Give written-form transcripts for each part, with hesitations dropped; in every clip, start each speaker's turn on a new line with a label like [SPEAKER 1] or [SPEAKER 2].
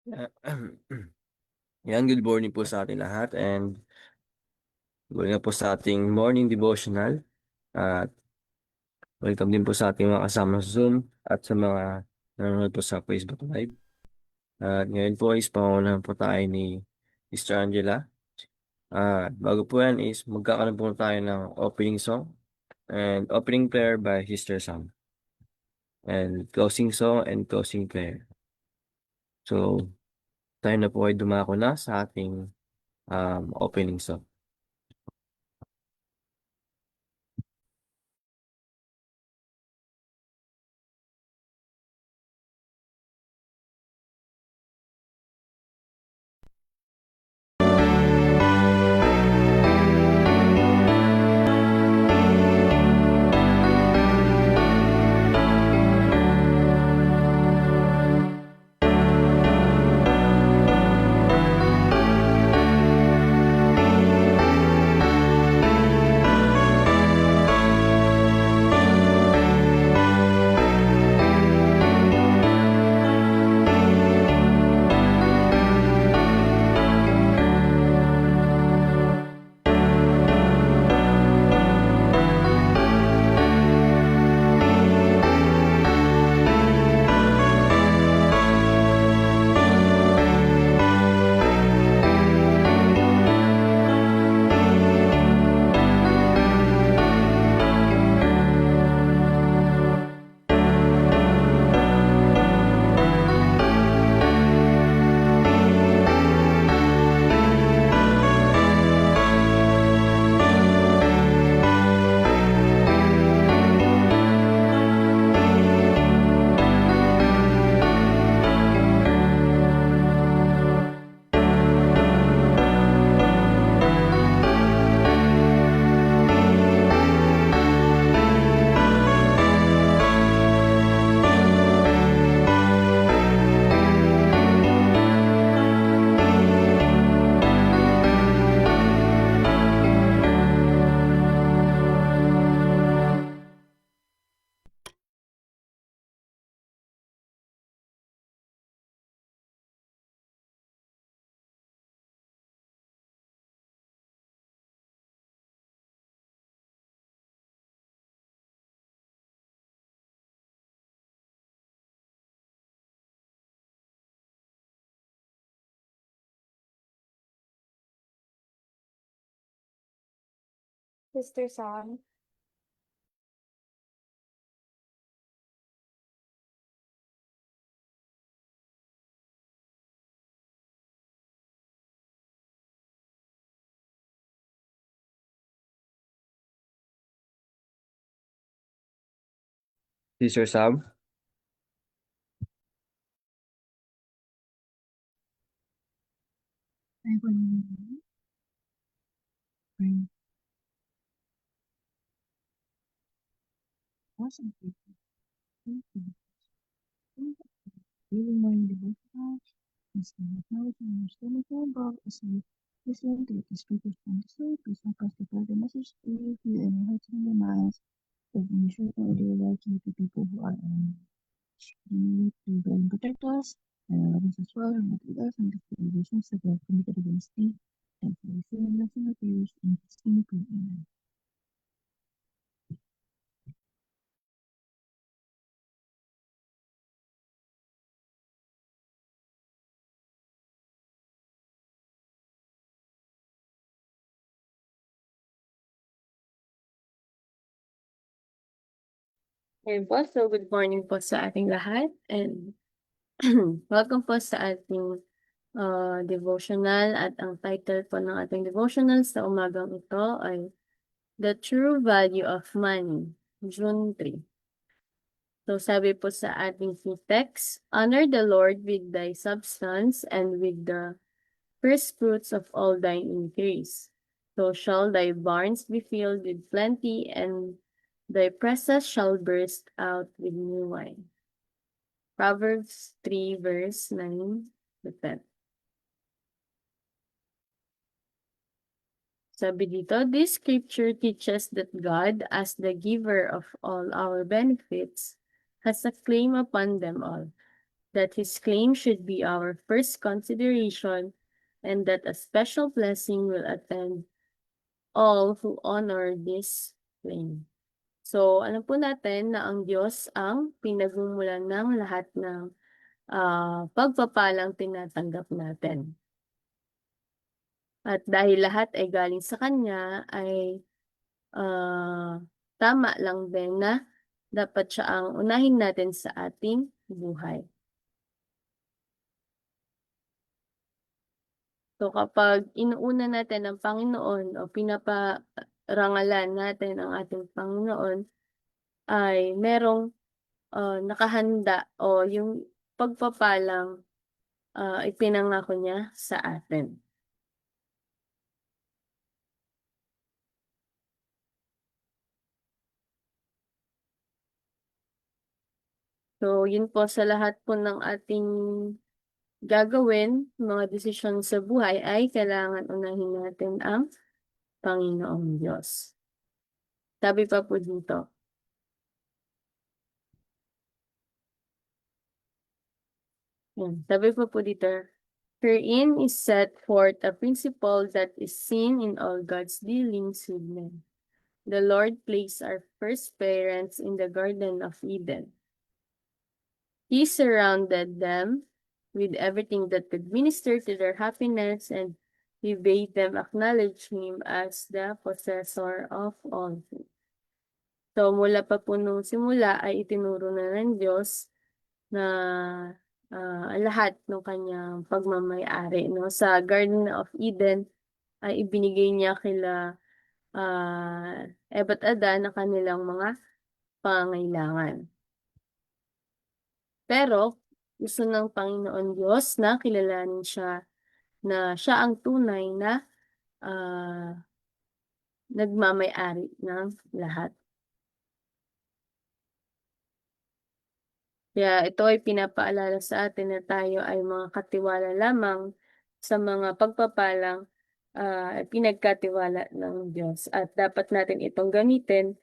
[SPEAKER 1] Ah, Yan, good morning po sa ating lahat and going na po sa ating morning devotional. At welcome din po sa ating mga kasama sa Zoom at sa mga nanonood po sa Facebook Live. At ngayon po is pangunahan po tayo ni Sister Angela. Bago po yan is magkakaroon po tayo ng opening song and opening prayer by Sister Sam. And closing song and closing prayer. So, tayo na po ay dumako na sa ating opening song.
[SPEAKER 2] Sister Sam.
[SPEAKER 1] Sister Sam?
[SPEAKER 3] Ay, ko naman. Right. Awesome. Thank you. Really more in the book instead of knowledge and understanding about as we listen to the speakers from the soul, please help us to put the message through you and your hearts and your minds. So we should audio likely to people who are need to guide and protect us and our loved ones as well and with us and the civilizations that we have committed against thee. And for the sin and sin of yours in His name we pray. Amen.
[SPEAKER 2] Ayun po, so good morning po sa ating lahat and welcome po sa ating devotional at ang title po ng ating devotional sa umagang ito ay The True Value of Money, June 3. So sabi po sa ating key text, honor the Lord with thy substance and with the first fruits of all thine increase. So shall thy barns be filled with plenty, and thy presses shall burst out with new wine. Proverbs 3 verse 9 to 10. Sabi dito, this scripture teaches that God, as the giver of all our benefits, has a claim upon them all. that his claim should be our first consideration, and that a special blessing will attend all who honor this claim. So, alam po natin na ang Diyos ang pinagmumulan ng lahat ng pagpapalang tinatanggap natin. At dahil lahat ay galing sa Kanya, ay tama lang din na dapat siya ang unahin natin sa ating buhay. So kapag inuuna natin ang Panginoon o pinaparangalan natin ang ating Panginoon, ay merong nakahanda o yung pagpapalang ipinangako niya sa atin. So, yun po sa lahat po ng ating gagawin, mga desisyon sa buhay, ay kailangan unahin natin ang Panginoong Diyos. Sabi pa po dito, sabi pa po dito, herein is set forth a principle that is seen in all God's dealings with men. The Lord placed our first parents in the Garden of Eden. He surrounded them with everything that could minister to their happiness, and he bade them acknowledge him as the possessor of all things. So mula pa po nung simula ay itinuro na ng Diyos na lahat ng kanyang pagmamay-ari. No? Sa Garden of Eden ay ibinigay niya kila Eva at Adan na kanilang mga pangangailangan. Pero, gusto ng Panginoon Diyos na kilalanin siya na siya ang tunay na nagmamay-ari ng lahat. Kaya ito ay pinapaalala sa atin na tayo ay mga katiwala lamang sa mga pagpapalang pinagkatiwala ng Diyos. At dapat natin itong gamitin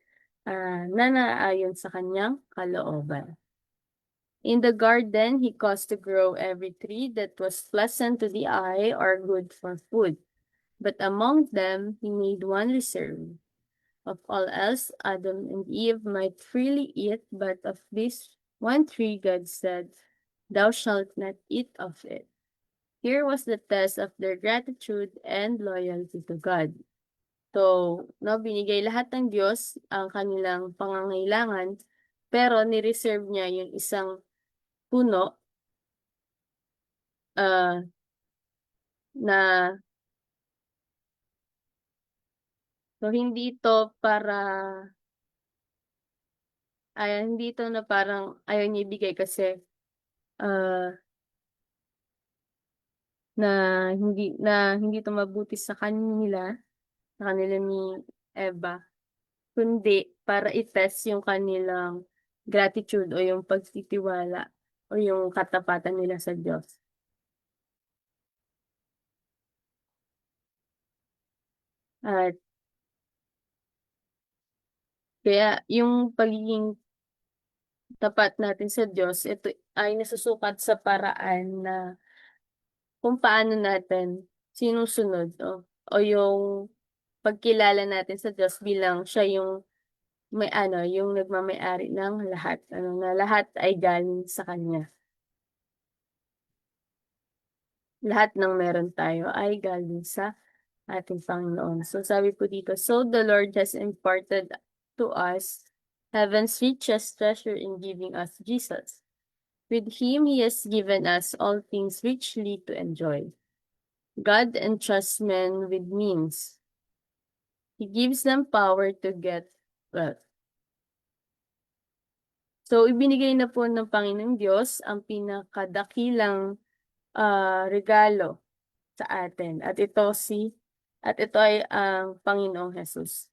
[SPEAKER 2] na naaayon sa kanyang kalooban. In the garden, he caused to grow every tree that was pleasant to the eye or good for food. But among them, he made one reserved. Of all else, Adam and Eve might freely eat, but of this one tree God said, "Thou shalt not eat of it." Here was the test of their gratitude and loyalty to God. So, binigay lahat ng Diyos ang kanilang pangangailangan, pero ni-reserve niya yung isang puno na hindi ito na parang ayaw niya ibigay kasi na hindi ito mabuti sa kanila ni Eva, kundi para i-test yung kanilang gratitude o yung pagtitiwala o yung katapatan nila sa Diyos. At kaya yung pagiging tapat natin sa Diyos, ito ay nasusukat sa paraan na kung paano natin sinusunod o yung pagkilala natin sa Diyos bilang siya yung yung nagmamay-ari ng lahat, na lahat ay galing sa Kanya. Lahat ng meron tayo ay galing sa ating Panginoon. So sabi po dito, so the Lord has imparted to us heaven's richest treasure in giving us Jesus. With Him, He has given us all things richly to enjoy. God entrusts men with means. He gives them power to get wealth. So, ibinigay na po ng Panginoong Diyos ang pinakadakilang regalo sa atin. At ito ay ang Panginoong Jesus.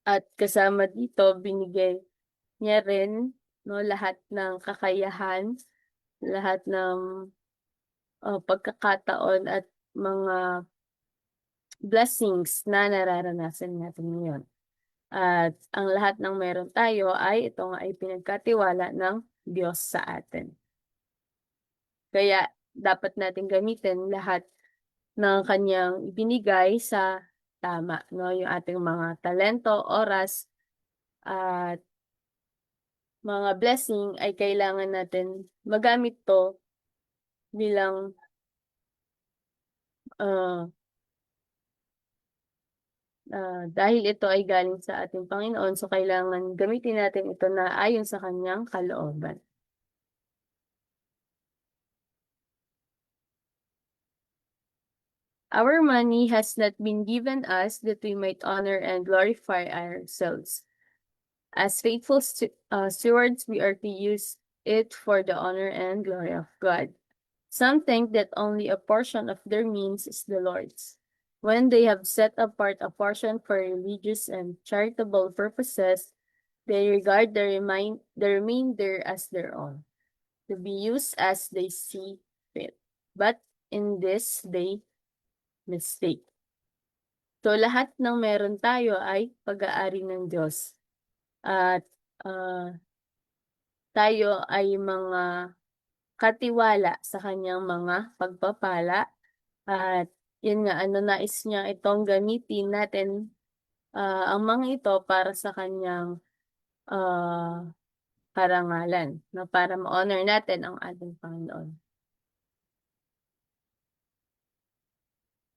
[SPEAKER 2] At kasama dito, binigay niya rin lahat ng kakayahan, lahat ng pagkakataon at mga blessings na nararanasan natin ngayon. At ang lahat ng meron tayo ay ito nga ay pinagkatiwala ng Diyos sa atin. Kaya dapat natin gamitin lahat ng kanyang ibinigay sa tama, no? Yung ating mga talento, oras, at mga blessing ay kailangan natin magamit to bilang ah, dahil ito ay galing sa ating Panginoon, so kailangan gamitin natin ito na ayon sa kanyang kalooban. Our money has not been given us that we might honor and glorify ourselves. As faithful stewards, we are to use it for the honor and glory of God. Some think that only a portion of their means is the Lord's. When they have set apart a portion for religious and charitable purposes, they regard the remainder as their own, to be used as they see fit. But in this they mistake. So lahat ng meron tayo ay pag-aari ng Diyos. At tayo ay mga katiwala sa kanyang mga pagpapala. At yun nga, nais niya itong gamitin natin ang mga ito para sa kanyang karangalan, na para ma-honor natin ang ating Panginoon.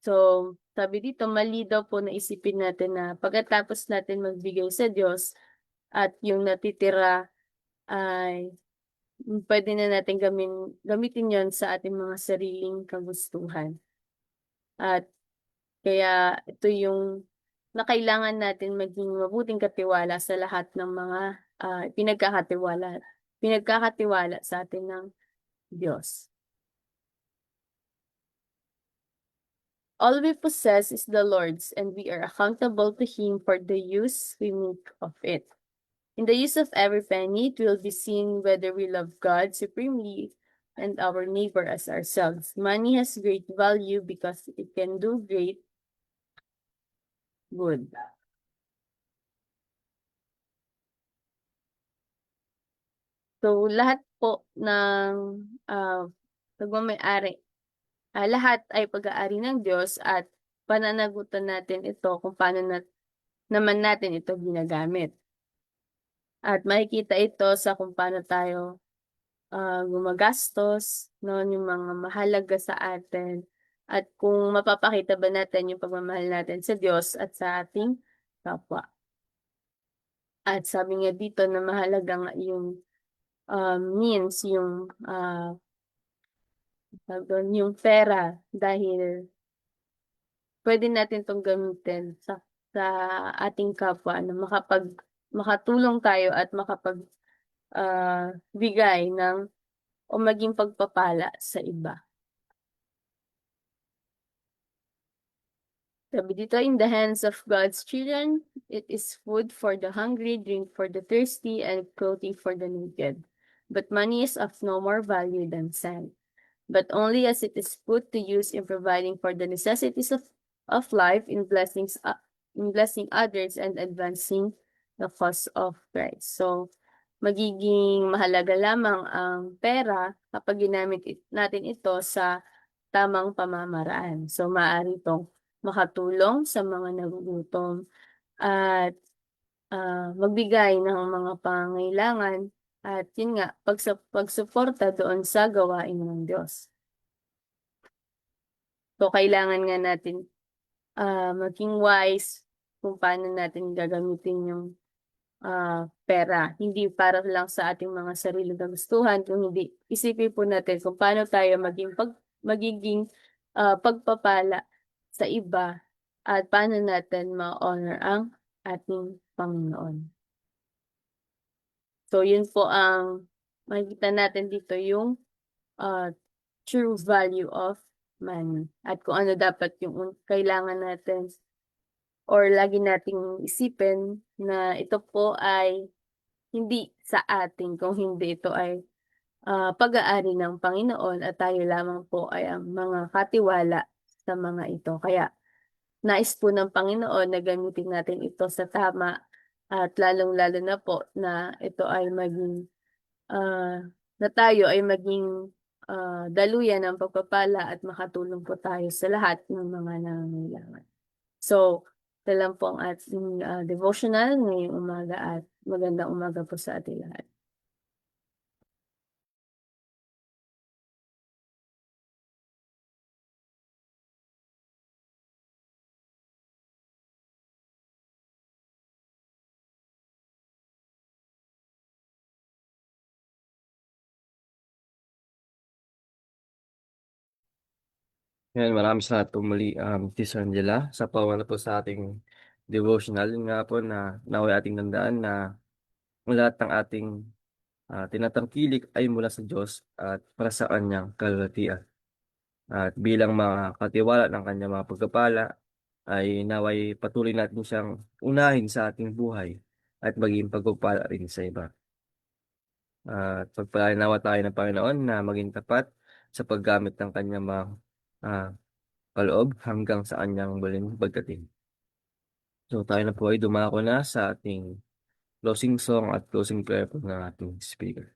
[SPEAKER 2] So, sabi dito, mali daw po na isipin natin na pagkatapos natin magbigay sa Diyos at yung natitira ay pwede na natin gamitin yon sa ating mga sariling kagustuhan. At kaya ito yung na kailangan natin maging mabuting katiwala sa lahat ng mga pinagkakatiwala sa atin ng Diyos. All we possess is the Lord's, and we are accountable to Him for the use we make of it. In the use of every penny, it will be seen whether we love God supremely and our neighbor as ourselves. Money has great value because it can do great good. So, lahat po ng pagmamayari, lahat ay pag-aari ng Diyos at pananagutan natin ito kung paano naman natin ito ginagamit. At makikita ito sa kung paano tayo gumagastos, no, yung mga mahalaga sa atin, at kung mapapakita ba natin yung pagmamahal natin sa Diyos at sa ating kapwa. At sabi nga dito na mahalaga nga yung means, yung pera, dahil pwede natin itong gamitin sa ating kapwa na makatulong tayo at bigay ng o maging pagpapala sa iba. Sabi dito, in the hands of God's children, it is food for the hungry, drink for the thirsty, and clothing for the naked. But money is of no more value than sand, but only as it is put to use in providing for the necessities of life, in blessing others, and advancing the cause of Christ. So, magiging mahalaga lamang ang pera kapag ginamit natin ito sa tamang pamamaraan. So, maaari itong makatulong sa mga nagugutom at magbigay ng mga pangangailangan at yun nga, pagsuporta doon sa gawain ng Diyos. So, kailangan nga natin maging wise kung paano natin gagamitin yung pera. Hindi para lang sa ating mga sariling kagustuhan, kung hindi, isipin po natin kung paano tayo magiging pagpapala sa iba at paano natin ma-honor ang ating Panginoon. So, yun po ang makikita natin dito, yung true value of money at kung ano dapat yung kailangan natin or lagi nating isipin na ito po ay hindi sa atin, kung hindi ito ay pag-aari ng Panginoon at tayo lamang po ay ang mga katiwala sa mga ito. Kaya nais po ng Panginoon na gamitin natin ito sa tama At lalong-lalo na po na ito ay maging, na tayo ay maging, daluyan ng pagpapala at makatulong po tayo sa lahat ng mga nangangailangan. So, ito lang po ang ating, devotional ngayong umaga at magandang umaga po sa ating lahat.
[SPEAKER 1] Yan, maraming salamat po muli, Tis Angela, sa pamana po sa ating devotional. Yun nga po na naway ating tandaan na ang lahat ng ating tinatangkilik ay mula sa Diyos at para sa kanyang kalwalhatian. At bilang mga katiwala ng kanyang mga pagpapala, ay naway patuloy natin siyang unahin sa ating buhay at maging pagpapala rin sa iba. At pagpalain nawa tayo ng Panginoon na maging tapat sa paggamit ng kanyang mga ah, kaloob hanggang sa kanyang muling pagdating. So tayo na po ay dumako na sa ating closing song at closing prayer po ng ating speaker.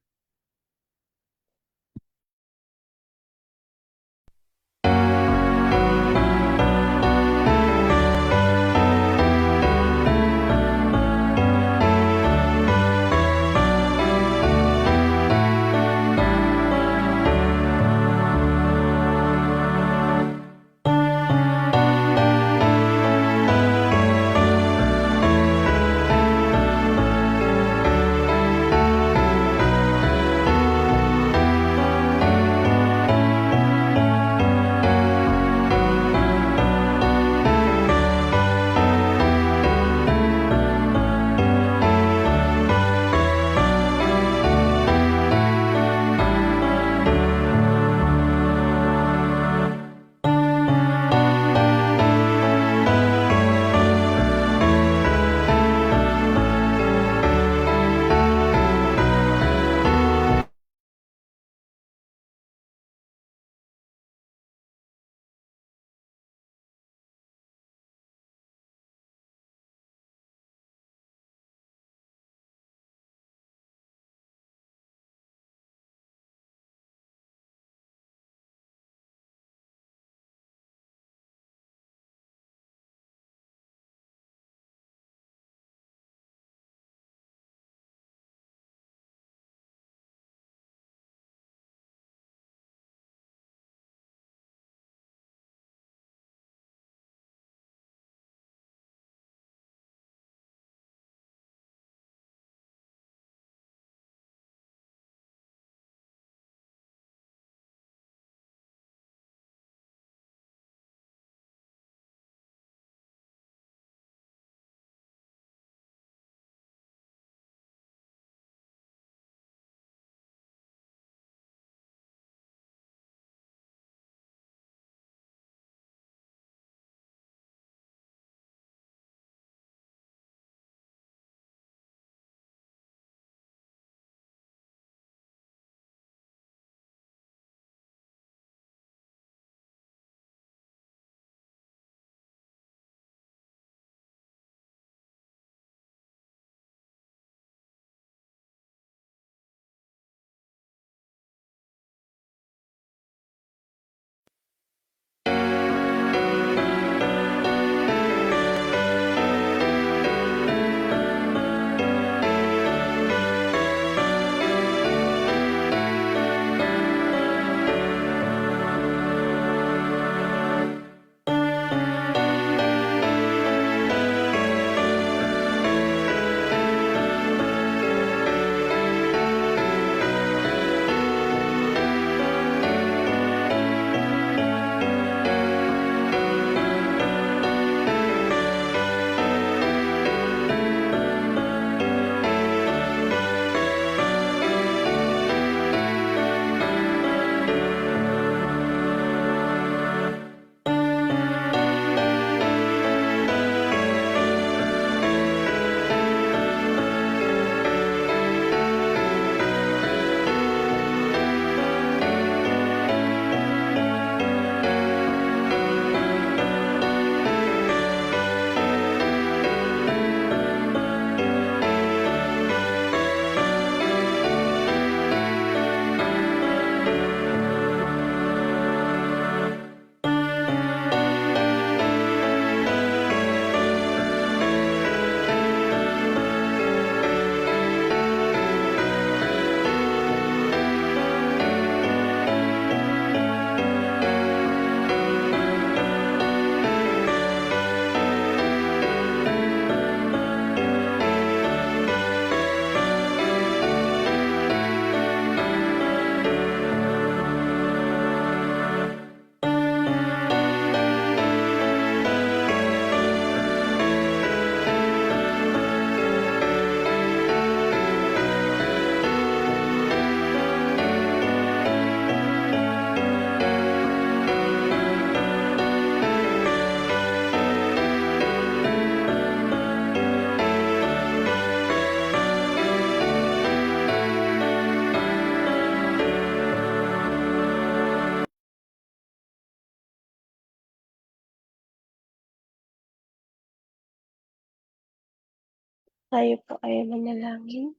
[SPEAKER 4] Tayo po ay manalangin.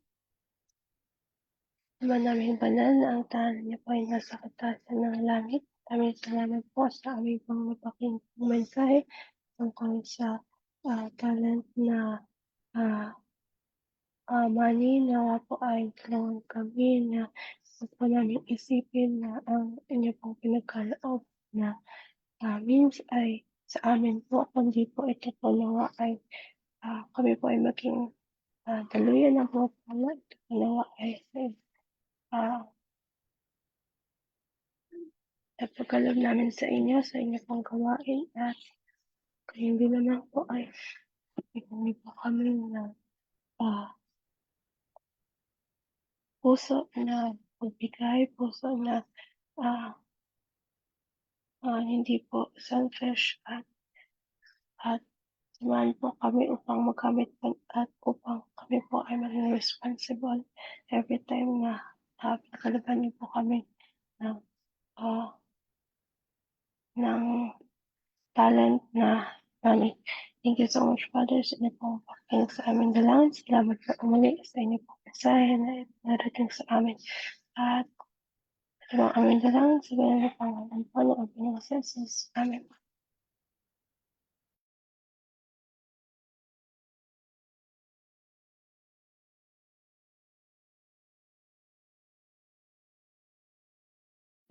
[SPEAKER 4] Ama namin banal na ang tahanan niyo po ay nasa katasan ng langit. Maraming salamat po sa aming pangmapaking mensahe tungkol sa talent na money. Nawa po ay tulungan kami na huwag po namin isipin na ang inyo pong pinagkaloob na means ay sa amin po, kundi po ito po nawa ay kami po ay maging daluyan ng mga pala. Ito po nawa ay napagkaloob namin sa inyo pong gawain at kayong din naman po ay kami po kami ng puso na magbigay, puso na hindi po selfish at samahan po kami upang magamit po at upang kami po ay maging responsible every time na pinakalaban niyo po kami ng ng talent na money. Thank you so much, Father, sa inyo pong pakikinig sa aming dalangin. Salamat po umuli sa inyo pong mensahe na narating sa amin. At ito ang aming dalangin sa ganyan na pangalan po ng aming Jesus. Amen.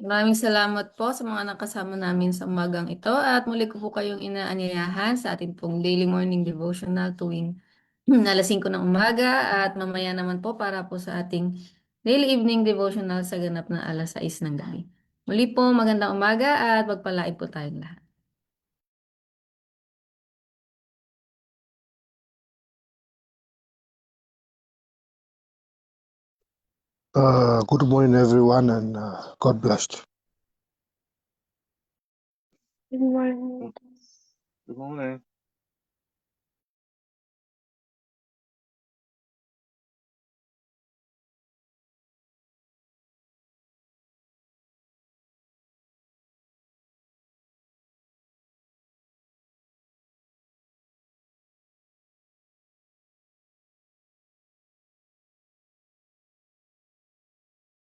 [SPEAKER 2] Maraming salamat po sa mga nakasama namin sa umagang ito at muli ko po kayong inaanyayahan sa ating pong daily morning devotional tuwing alas 5 ng umaga at mamaya naman po para po sa ating daily evening devotional sa ganap na alas 6 ng gabi. Muli po magandang umaga at pagpalain po tayong lahat.
[SPEAKER 5] Good morning, everyone, and God bless you.
[SPEAKER 4] Good morning.
[SPEAKER 1] Good morning.